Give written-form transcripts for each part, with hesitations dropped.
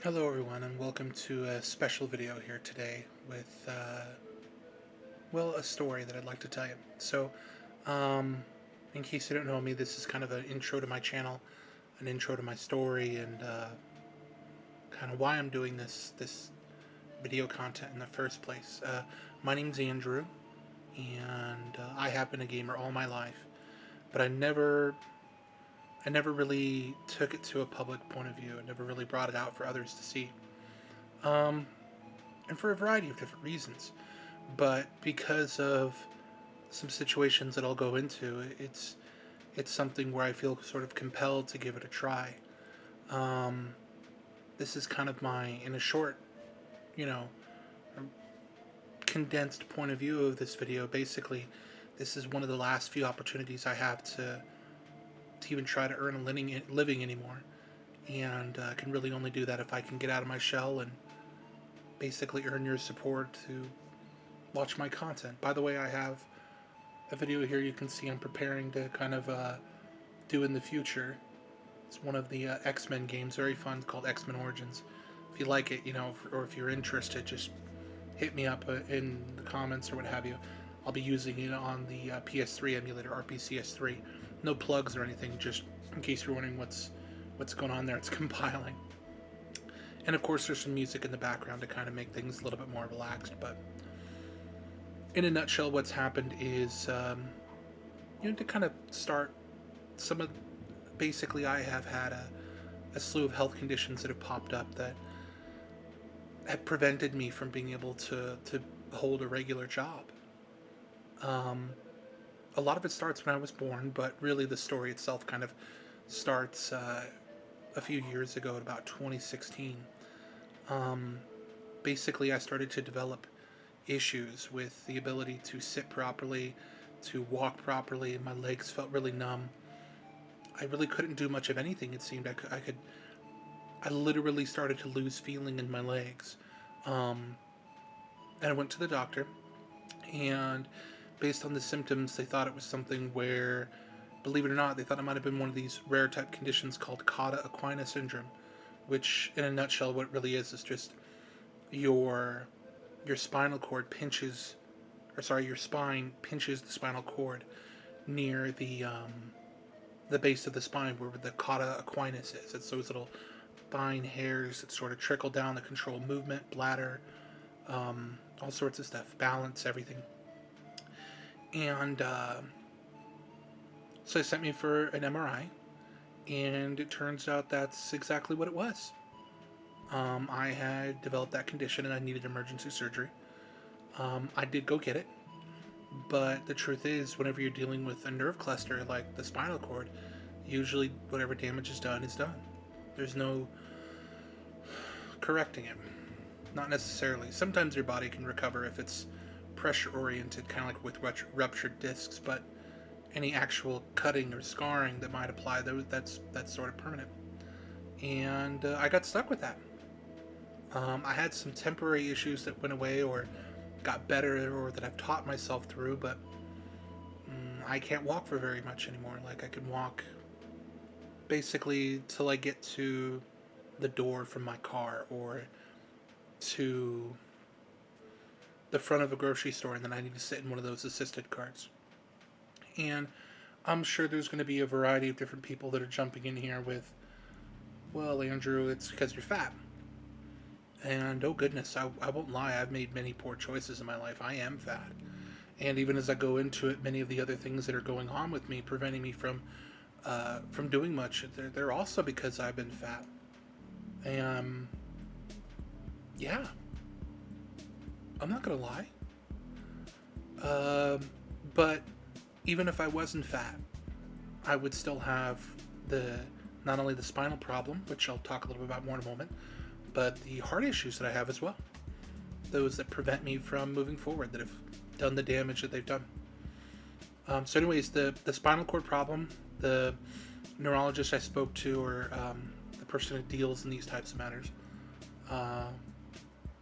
Hello everyone and welcome to a special video here today with, a story that I'd like to tell you. Um, in case you don't know me, this is kind of an intro to my channel, an intro to my story, and kind of why I'm doing this video content in the first place. My name's Andrew, and I have been a gamer all my life, but I never really took it to a public point of view. I never really brought it out for others to see. Um, and for a variety of different reasons. But because of some situations that I'll go into, it's something where I feel sort of compelled to give it a try. Um, this is kind of in a short, you know, condensed point of view of this video. Basically, this is one of the last few opportunities I have to even try to earn a living anymore, and I can really only do that if I can get out of my shell and basically earn your support to watch my content. By the way, I have a video here you can see I'm preparing to kind of do in the future. It's one of the X-Men games, very fun, called X-Men Origins. If you like it, or if you're interested, just hit me up in the comments or what have you. I'll be using it on the PS3 emulator, RPCS3. No plugs or anything, just in case you're wondering what's going on there. It's compiling. And of course there's some music in the background to kind of make things a little bit more relaxed, but in a nutshell, what's happened is, to kind of start some of, basically, I have had a slew of health conditions that have popped up that have prevented me from being able to hold a regular job. A lot of it starts when I was born, but really the story itself kind of starts a few years ago, at about 2016. Basically, I started to develop issues with the ability to sit properly, to walk properly. My legs felt really numb. I really couldn't do much of anything. It seemed I literally started to lose feeling in my legs. And I went to the doctor, and based on the symptoms, they thought it was something where, believe it or not, they thought it might have been one of these rare type conditions called cauda equina syndrome, which, in a nutshell, what it really is just your spinal cord pinches, your spine pinches the spinal cord near the base of the spine where the cauda equinus is. It's those little fine hairs that sort of trickle down that control movement, bladder, all sorts of stuff, balance, everything. And so they sent me for an MRI, and it turns out that's exactly what it was. I had developed that condition and I needed emergency surgery. I did go get it, but the truth is, whenever you're dealing with a nerve cluster like the spinal cord, usually whatever damage is done is done. There's no correcting it. Not necessarily. Sometimes your body can recover if it's pressure oriented, kind of like with ruptured discs, but any actual cutting or scarring that might apply, that's sort of permanent. And I got stuck with that. I had some temporary issues that went away or got better, or that I've taught myself through, but I can't walk for very much anymore. Like, I can walk basically till I get to the door from my car, or to the front of a grocery store, and then I need to sit in one of those assisted carts. And I'm sure there's going to be a variety of different people that are jumping in here with, well, Andrew, it's because you're fat. And oh goodness, I won't lie, I've made many poor choices in my life. I am fat. And even as I go into it, many of the other things that are going on with me, preventing me from doing much, they're also because I've been fat. And yeah, I'm not gonna lie. But even if I wasn't fat, I would still have not only the spinal problem, which I'll talk a little bit about more in a moment, but the heart issues that I have as well. Those that prevent me from moving forward, that have done the damage that they've done. So anyways, the spinal cord problem, the neurologist I spoke to, or the person who deals in these types of matters,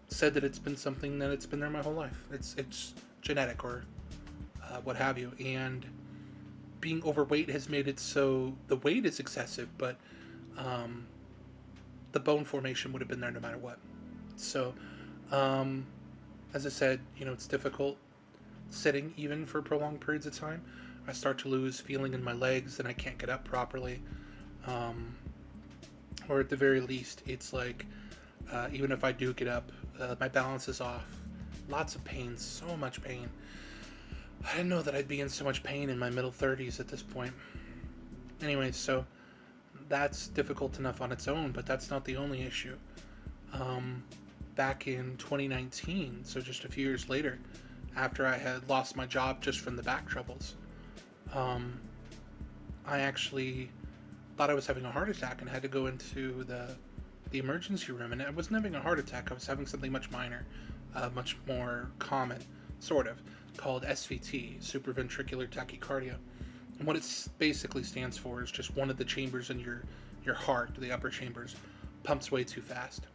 said that it's been something that it's been there my whole life. It's genetic, or what have you. And being overweight has made it so the weight is excessive, but the bone formation would have been there no matter what. So, um, as I said, it's difficult sitting even for prolonged periods of time. I start to lose feeling in my legs and I can't get up properly. Um, or at the very least, it's like, even if I do get up, my balance is off. Lots of pain, so much pain. I didn't know that I'd be in so much pain in my middle 30s at this point. Anyway, so that's difficult enough on its own, but that's not the only issue. Um, Back in 2019, so just a few years later, after I had lost my job just from the back troubles, um, I actually thought I was having a heart attack and had to go into the emergency room. And I wasn't having a heart attack; I was having something much minor, much more common, sort of, called SVT, supraventricular tachycardia. And what it basically stands for is just one of the chambers in your heart, the upper chambers, pumps way too fast,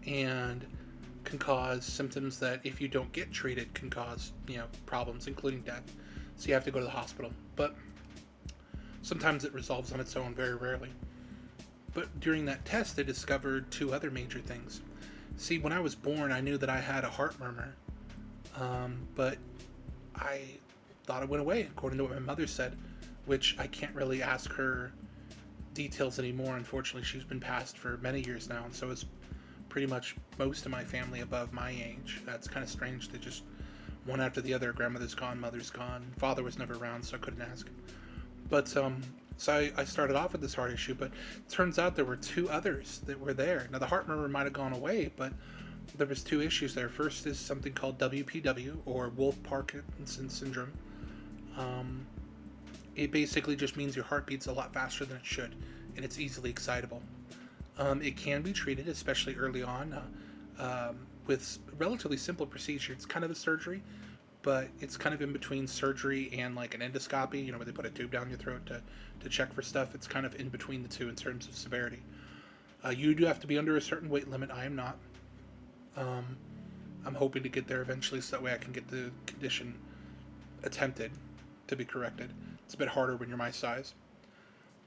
and can cause symptoms that, if you don't get treated, can cause problems, including death. So you have to go to the hospital. But sometimes it resolves on its own, very rarely. But during that test, they discovered two other major things. See, when I was born, I knew that I had a heart murmur, but I thought it went away, according to what my mother said, which I can't really ask her details anymore. Unfortunately, she's been passed for many years now, and so is pretty much most of my family above my age. That's kind of strange. They just, one after the other, grandmother's gone, mother's gone, father was never around, so I couldn't ask. But so I started off with this heart issue, but it turns out there were two others that were there. Now, the heart murmur might have gone away, but there was two issues there. First is something called WPW, or Wolff-Parkinson syndrome. It basically just means your heart beats a lot faster than it should, and it's easily excitable. It can be treated, especially early on, with relatively simple procedure. It's kind of a surgery, but it's kind of in between surgery and like an endoscopy, where they put a tube down your throat to check for stuff. It's kind of in between the two in terms of severity. You do have to be under a certain weight limit. I am not. I'm hoping to get there eventually, so that way I can get the condition attempted to be corrected. It's a bit harder when you're my size.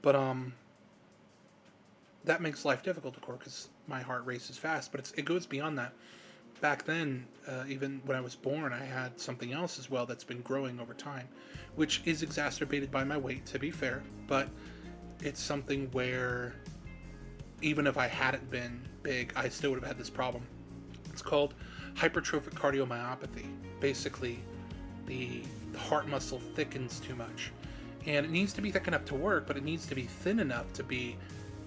But that makes life difficult, of course, because my heart races fast. But it goes beyond that. Back then, even when I was born, I had something else as well that's been growing over time, which is exacerbated by my weight, to be fair. But it's something where, even if I hadn't been big, I still would have had this problem. It's called hypertrophic cardiomyopathy. Basically, the heart muscle thickens too much. And it needs to be thick enough to work, but it needs to be thin enough to be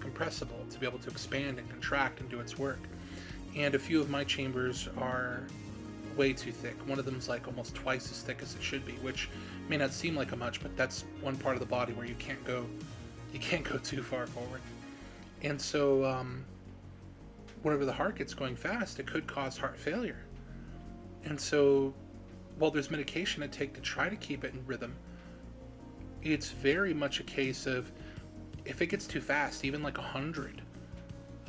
compressible, to be able to expand and contract and do its work. And a few of my chambers are way too thick. One of them is like almost twice as thick as it should be, which may not seem like a much, but that's one part of the body where you can't go too far forward. And so whenever the heart gets going fast, it could cause heart failure. And so while there's medication I take to try to keep it in rhythm, it's very much a case of, if it gets too fast, even like 100,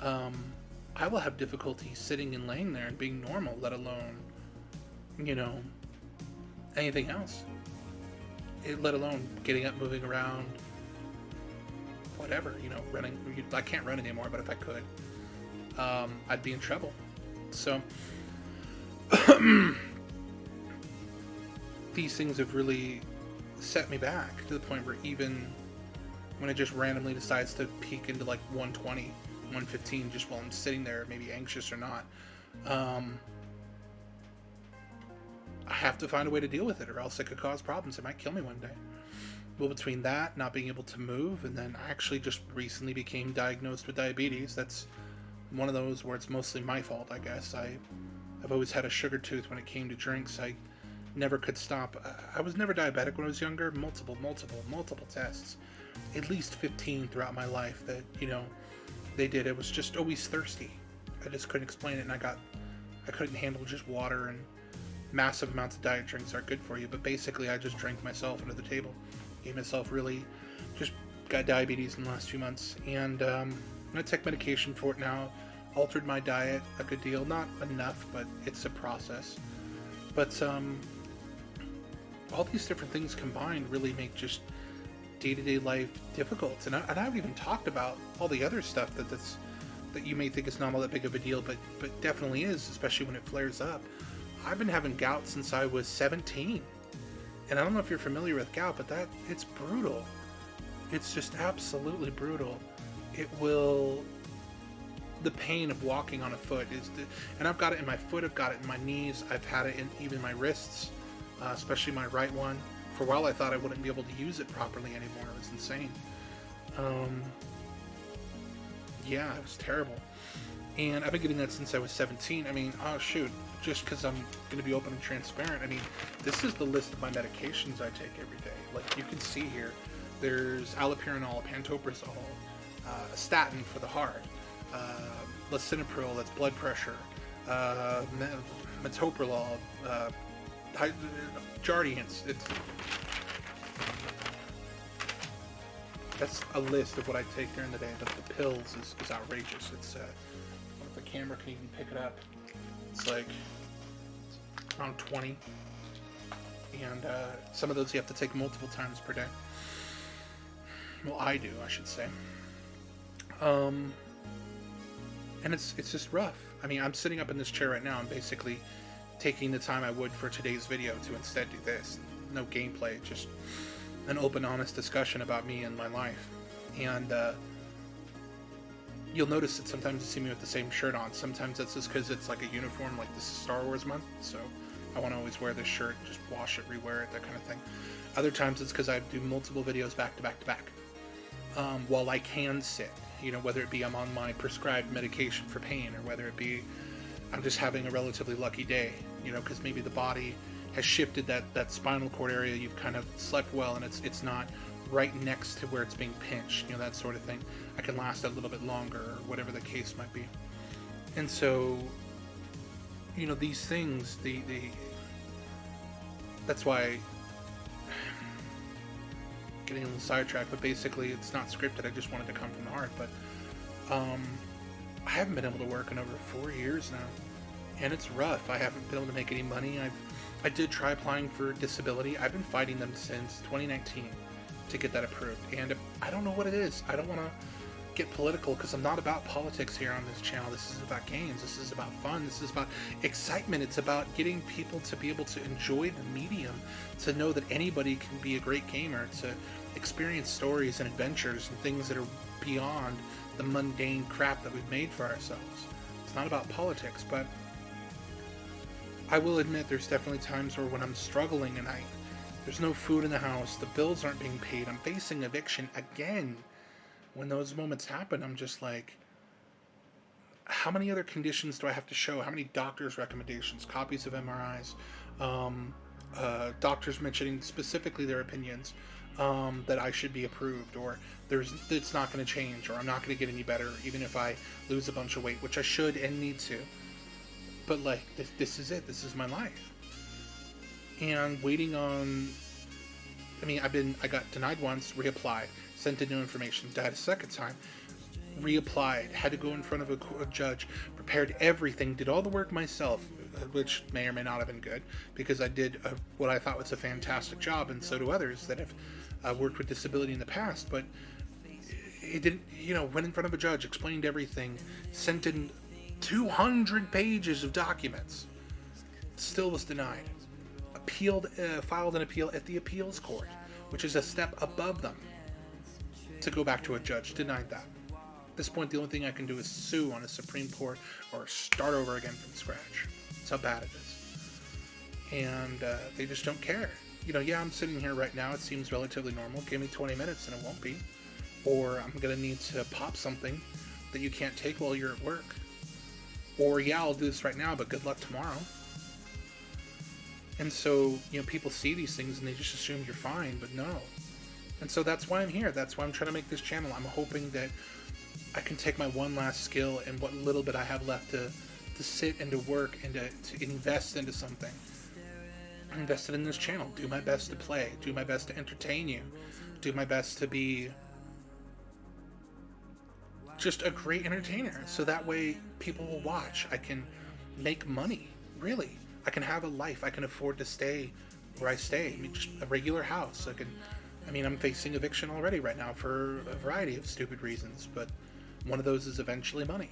I will have difficulty sitting and laying there and being normal, let alone, anything else. Let alone getting up, moving around, whatever, running. I can't run anymore, but if I could, I'd be in trouble. So, these things have really set me back to the point where even when it just randomly decides to peak into like 120, 115, just while I'm sitting there, maybe anxious or not, I have to find a way to deal with it, or else it could cause problems. It might kill me one day. Well, between that, not being able to move, and then I actually just recently became diagnosed with diabetes. That's one of those where it's mostly my fault, I guess. I've always had a sugar tooth when it came to drinks. I never could stop. I was never diabetic when I was younger. Multiple tests. At least 15 throughout my life that, they did. It was just always thirsty. I just couldn't explain it, and I couldn't handle just water, and massive amounts of diet drinks aren't good for you, but basically I just drank myself under the table. Gave myself just got diabetes in the last few months, and I take medication for it now. Altered my diet a good deal, not enough, but it's a process. But all these different things combined really make just day-to-day life difficult, and I haven't even talked about all the other stuff that's that you may think is not all that big of a deal, but definitely is, especially when it flares up. I've been having gout since I was 17. And I don't know if you're familiar with gout, but it's brutal. It's just absolutely brutal. The pain of walking on a foot and I've got it in my foot, I've got it in my knees, I've had it in even my wrists, especially my right one. For a while I thought I wouldn't be able to use it properly anymore. It was insane. Yeah, it was terrible. And I've been getting that since I was 17. I mean, oh shoot, just because I'm going to be open and transparent, I mean, this is the list of my medications I take every day. Like you can see here, there's allopurinol, pantoprazole, a statin for the heart, lisinopril, that's blood pressure, metoprolol, Jardiance. That's a list of what I take during the day. The pills is outrageous. It's I don't know if the camera can even pick it up. It's like around 20, and some of those you have to take multiple times per day. Well, I do, I should say. And it's just rough. I mean, I'm sitting up in this chair right now. I'm basically taking the time I would for today's video to instead do this. No gameplay, just an open, honest discussion about me and my life. And you'll notice that sometimes you see me with the same shirt on. Sometimes that's just because it's like a uniform, like this is Star Wars month, so I want to always wear this shirt, just wash it, rewear it, that kind of thing. Other times it's because I do multiple videos back to back to back. While I can sit, you know, whether it be I'm on my prescribed medication for pain, or whether it be I'm just having a relatively lucky day, you know, because maybe the body has shifted that spinal cord area, you've kind of slept well, and it's not right next to where it's being pinched, you know, that sort of thing. I can last a little bit longer, or whatever the case might be. And so, you know, these things, that's why, getting a little sidetracked, but basically it's not scripted, I just wanted to come from the heart. But I haven't been able to work in over 4 years now, and it's rough. I haven't been able to make any money. I did try applying for disability. I've been fighting them since 2019 to get that approved, and I don't know what it is. I don't want to get political, because I'm not about politics here on this channel. This is about games. This is about fun. This is about excitement. It's about getting people to be able to enjoy the medium, to know that anybody can be a great gamer, to experience stories and adventures and things that are beyond the mundane crap that we've made for ourselves. It's not about politics, but I will admit there's definitely times where when I'm struggling and there's no food in the house, the bills aren't being paid, I'm facing eviction again. When those moments happen, I'm just like, how many other conditions do I have to show? How many doctors' recommendations, copies of MRIs, doctors mentioning specifically their opinions, that I should be approved, or it's not going to change, or I'm not going to get any better even if I lose a bunch of weight, which I should and need to. But like, this is it. This is my life. And waiting on, I mean, I got denied once, reapplied, sent in new information, died a second time, reapplied, had to go in front of a judge, prepared everything, did all the work myself, which may or may not have been good, because I did what I thought was a fantastic job, and so do others that have worked with disability in the past. But it didn't, you know, went in front of a judge, explained everything, sent in 200 pages of documents, still was denied. Filed an appeal at the appeals court, which is a step above them, to go back to a judge, denied that. At this point, the only thing I can do is sue on a Supreme Court or start over again from scratch. That's how bad it is. And they just don't care. You know, yeah, I'm sitting here right now, it seems relatively normal. Give me 20 minutes and it won't be. Or I'm going to need to pop something that you can't take while you're at work. Or, yeah, I'll do this right now, but good luck tomorrow. And so, you know, people see these things and they just assume you're fine, but no. And so that's why I'm here. That's why I'm trying to make this channel. I'm hoping that I can take my one last skill and what little bit I have left to sit and to work and to invest into something. I'm invested in this channel. Do my best to play. Do my best to entertain you. Do my best to be just a great entertainer. So that way people will watch. I can make money, really. I can have a life. I can afford to stay where I stay. I mean, just a regular house. I'm facing eviction already right now for a variety of stupid reasons, but One of those is eventually money.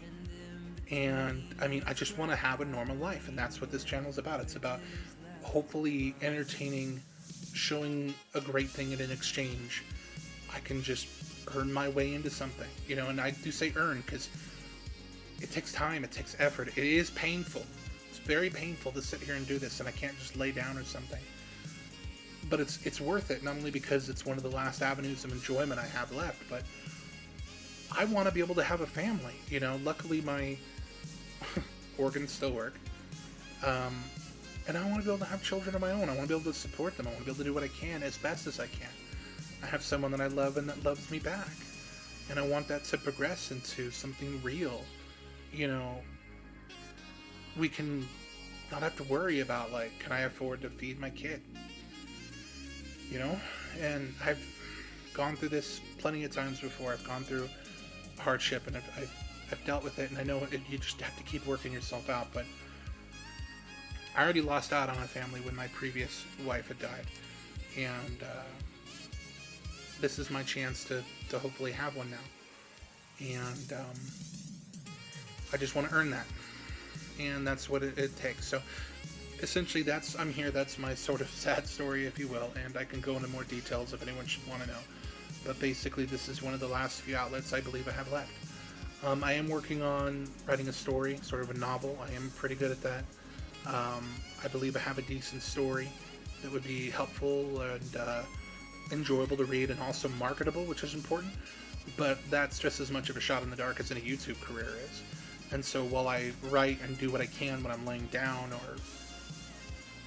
And I mean, I just want to have a normal life, and that's what this channel is about. It's about hopefully entertaining, showing a great thing, and in exchange, I can just earn my way into something, you know. And I do say earn because it takes time, it takes effort, it is painful. It's very painful to sit here and do this, and I can't just lay down or something. But it's worth it, not only because it's one of the last avenues of enjoyment I have left, but I want to be able to have a family, you know. Luckily, my organs still work. And I want to be able to have children of my own. I want to be able to support them. I want to be able to do what I can as best as I can. I have someone that I love and that loves me back. And I want that to progress into something real. You know, we can not have to worry about, like, can I afford to feed my kid? You know? And I've gone through this plenty of times before. I've gone through hardship, and I've dealt with it, and I know you just have to keep working yourself out. But I already lost out on a family when my previous wife had died, and this is my chance to hopefully have one now. And I just want to earn that, and that's what it takes. So essentially, I'm here. That's my sort of sad story, if you will, and I can go into more details if anyone should want to know. But basically, this is one of the last few outlets I believe I have left. I am working on writing a story, sort of a novel. I am pretty good at that. I believe I have a decent story that would be helpful and enjoyable to read, and also marketable, which is important. But that's just as much of a shot in the dark as any YouTube career is. And so while I write and do what I can when I'm laying down, or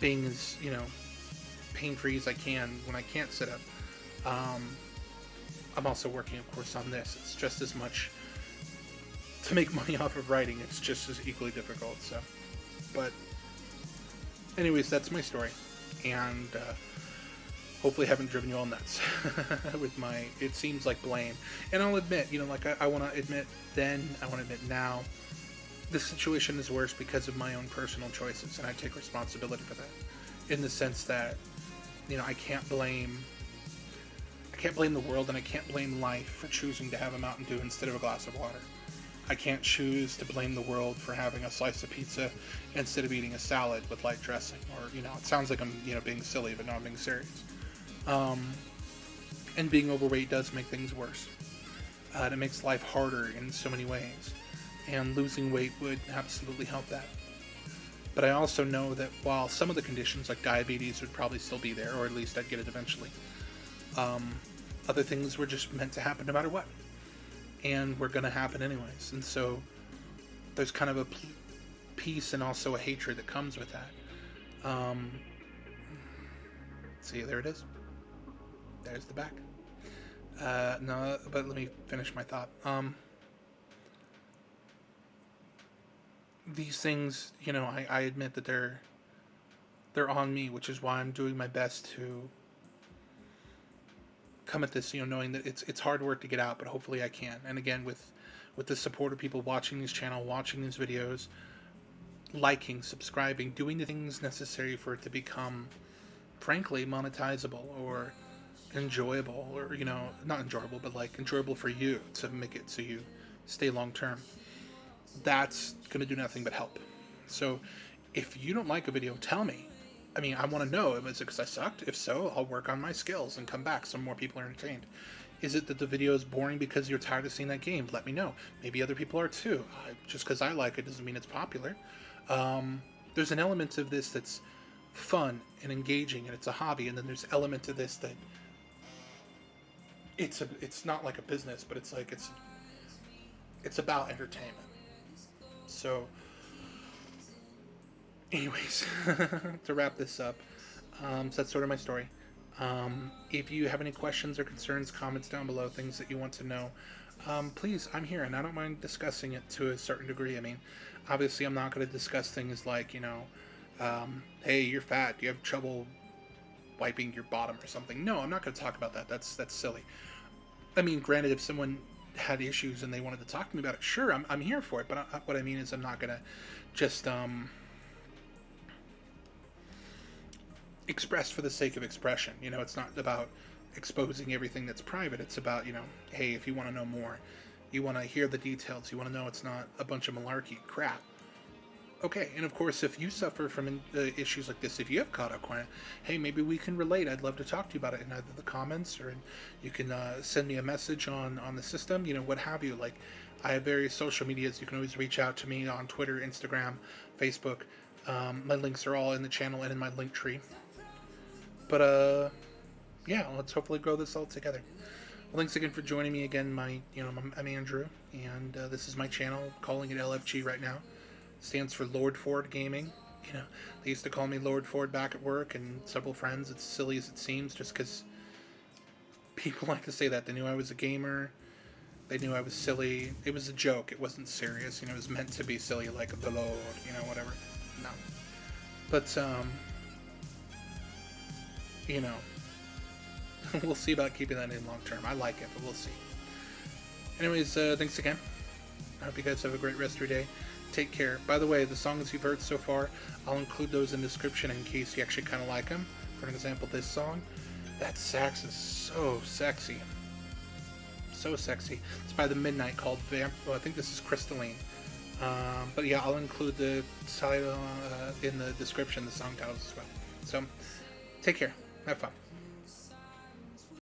being as, you know, pain-free as I can when I can't sit up, I'm also working, of course, on this. It's just as much to make money off of writing. It's just as equally difficult. So, but anyways, that's my story, and hopefully haven't driven you all nuts with my, it seems like, blame. And I'll admit, you know, like I want to admit then, I want to admit now, this situation is worse because of my own personal choices, and I take responsibility for that, in the sense that, you know, I can't blame the world, and I can't blame life for choosing to have a Mountain Dew instead of a glass of water. I can't choose to blame the world for having a slice of pizza instead of eating a salad with light dressing. Or, you know, it sounds like I'm, you know, being silly, but no, I'm being serious. And being overweight does make things worse. And it makes life harder in so many ways. And losing weight would absolutely help that. But I also know that while some of the conditions, like diabetes, would probably still be there, or at least I'd get it eventually, other things were just meant to happen no matter what. And we're going to happen anyways. And so there's kind of a peace and also a hatred that comes with that. See, there it is. There's the back. No, but let me finish my thought. These things, you know, I admit that they're on me, which is why I'm doing my best to come at this, you know, knowing that it's hard work to get out, but hopefully I can. And again, with the support of people watching this channel, watching these videos, liking, subscribing, doing the things necessary for it to become, frankly, monetizable or enjoyable, or, you know, not enjoyable, but like enjoyable for you, to make it so you stay long term, that's going to do nothing but help. So if you don't like a video, tell me. I mean, I want to know, is it because I sucked? If so, I'll work on my skills and come back so more people are entertained. Is it that the video is boring because you're tired of seeing that game? Let me know. Maybe other people are too. Just because I like it doesn't mean it's popular. There's an element of this that's fun and engaging, and it's a hobby, and then there's elements of this that it's not like a business, but it's like it's about entertainment. So anyways, to wrap this up, so that's sort of my story. If you have any questions or concerns, comments down below, things that you want to know, please, I'm here, and I don't mind discussing it to a certain degree. I mean, obviously I'm not going to discuss things like, you know, hey, you're fat, you have trouble wiping your bottom or something. No, I'm not going to talk about that. That's silly. I mean, granted, if someone had issues and they wanted to talk to me about it, sure, I'm here for it. But what I mean is, I'm not going to just express for the sake of expression. You know, it's not about exposing everything that's private. It's about, you know, hey, if you want to know more, You want to hear the details. You want to know it's not a bunch of malarkey crap. Okay, and of course, if you suffer from issues like this, if you have caught up on it, hey, maybe we can relate. I'd love to talk to you about it in either the comments, or you can send me a message on the system, what have you. Like, I have various social medias. You can always reach out to me on Twitter, Instagram, Facebook. My links are all in the channel and in my link tree. But, yeah, let's hopefully grow this all together. Well, thanks again for joining me again. I'm Andrew, and this is my channel, calling it LFG right now. Stands for Lord Ford Gaming. They used to call me Lord Ford back at work, and several friends. It's silly as it seems, just because people like to say that. They knew I was a gamer. They knew I was silly. It was a joke. It wasn't serious. It was meant to be silly, like the Lord, whatever. No. But, we'll see about keeping that in long term. I like it, but we'll see. Anyways, thanks again. I hope you guys have a great rest of your day. Take care. By the way, the songs you've heard so far, I'll include those in the description in case you actually kind of like them. For example, this song. That sax is so sexy. So sexy. It's by The Midnight, called I think this is Crystalline. But yeah, I'll include the title in the description, the song titles as well. So, take care. Have fun.